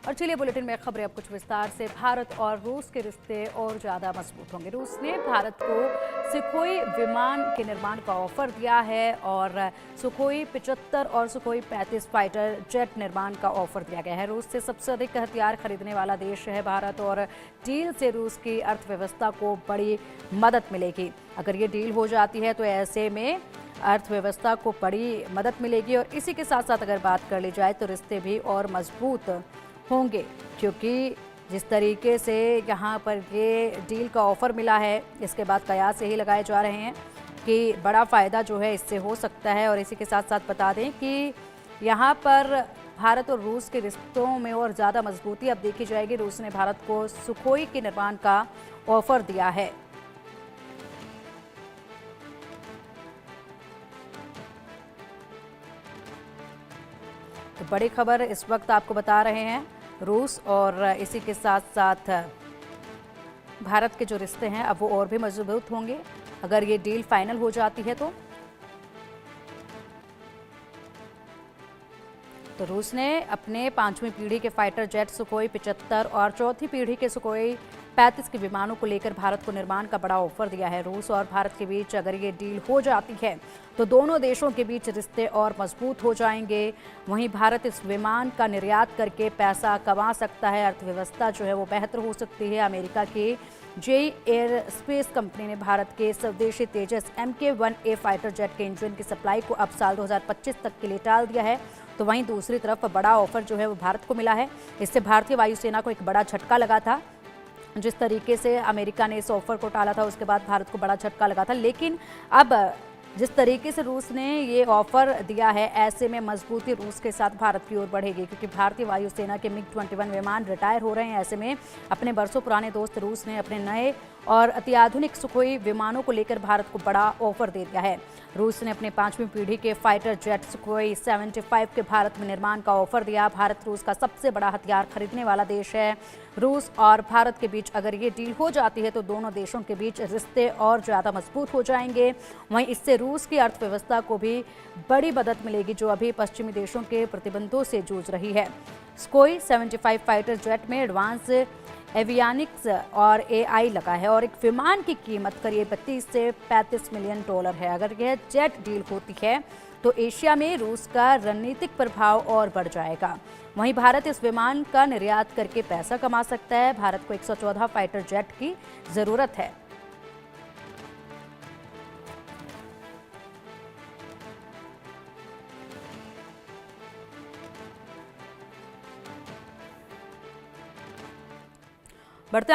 और चलिए बुलेटिन में खबरें अब कुछ विस्तार से। भारत और रूस के रिश्ते और ज्यादा मजबूत होंगे। रूस ने भारत को सुखोई विमान के निर्माण का ऑफर दिया है और सुखोई 75 और सुखोई 35 फाइटर जेट निर्माण का ऑफर दिया गया है। रूस से सबसे अधिक हथियार खरीदने वाला देश है भारत और डील से रूस की अर्थव्यवस्था को बड़ी मदद मिलेगी। अगर ये डील हो जाती है तो ऐसे में अर्थव्यवस्था को बड़ी मदद मिलेगी और इसी के साथ साथ अगर बात कर ली जाए तो रिश्ते भी और मजबूत होंगे, क्योंकि जिस तरीके से यहाँ पर ये डील का ऑफर मिला है, इसके बाद कयास यही लगाए जा रहे हैं कि बड़ा फ़ायदा जो है इससे हो सकता है। और इसी के साथ साथ बता दें कि यहाँ पर भारत और रूस के रिश्तों में और ज़्यादा मजबूती अब देखी जाएगी। रूस ने भारत को सुखोई के निर्माण का ऑफर दिया है। तो बड़ी खबर इस वक्त आपको बता रहे हैं, रूस और इसी के साथ साथ भारत के जो रिश्ते हैं अब वो और भी मजबूत होंगे अगर ये डील फाइनल हो जाती है तो रूस ने अपने 5वीं पीढ़ी के फाइटर जेट सुखोई 75 और चौथी पीढ़ी के सुखोई 35 के विमानों को लेकर भारत को निर्माण का बड़ा ऑफर दिया है। रूस और भारत के बीच अगर ये डील हो जाती है तो दोनों देशों के बीच रिश्ते और मजबूत हो जाएंगे। वहीं भारत इस विमान का निर्यात करके पैसा कमा सकता है, अर्थव्यवस्था जो है वो बेहतर हो सकती है। अमेरिका के जेई एयर स्पेस कंपनी ने भारत के स्वदेशी तेजस MK-1A फाइटर जेट के इंजन की सप्लाई को अब साल 2025 तक के लिए टाल दिया है। तो वहीं दूसरी तरफ बड़ा ऑफर जो है वो भारत को मिला है। इससे भारतीय वायुसेना को एक बड़ा झटका लगा था। जिस तरीके से अमेरिका ने इस ऑफर को टाला था उसके बाद भारत को बड़ा झटका लगा था, लेकिन अब जिस तरीके से रूस ने ये ऑफर दिया है, ऐसे में मजबूती रूस के साथ भारत की ओर बढ़ेगी, क्योंकि भारतीय वायुसेना के MiG-21 विमान रिटायर हो रहे हैं। ऐसे में अपने बरसों पुराने दोस्त रूस ने अपने नए और अत्याधुनिक सुखोई विमानों को लेकर भारत को बड़ा ऑफर दे दिया है। रूस ने अपने 5वीं पीढ़ी के फाइटर जेट सुखोई 75 के भारत में निर्माण का ऑफर दिया। भारत रूस का सबसे बड़ा हथियार खरीदने वाला देश है। रूस और भारत के बीच अगर ये डील हो जाती है तो दोनों देशों के बीच रिश्ते और ज़्यादा मजबूत हो जाएंगे। वहीं इससे रूस की अर्थव्यवस्था को भी बड़ी मदद मिलेगी, जो अभी पश्चिमी देशों के प्रतिबंधों से जूझ रही है। सुखोई 75 फाइटर जेट में एडवांस एवियानिक्स और AI लगा है और एक विमान की कीमत करीब 32 से 35 मिलियन डॉलर है। अगर यह जेट डील होती है तो एशिया में रूस का रणनीतिक प्रभाव और बढ़ जाएगा। वहीं भारत इस विमान का निर्यात करके पैसा कमा सकता है। भारत को 114 फाइटर जेट की जरूरत है। बढ़ते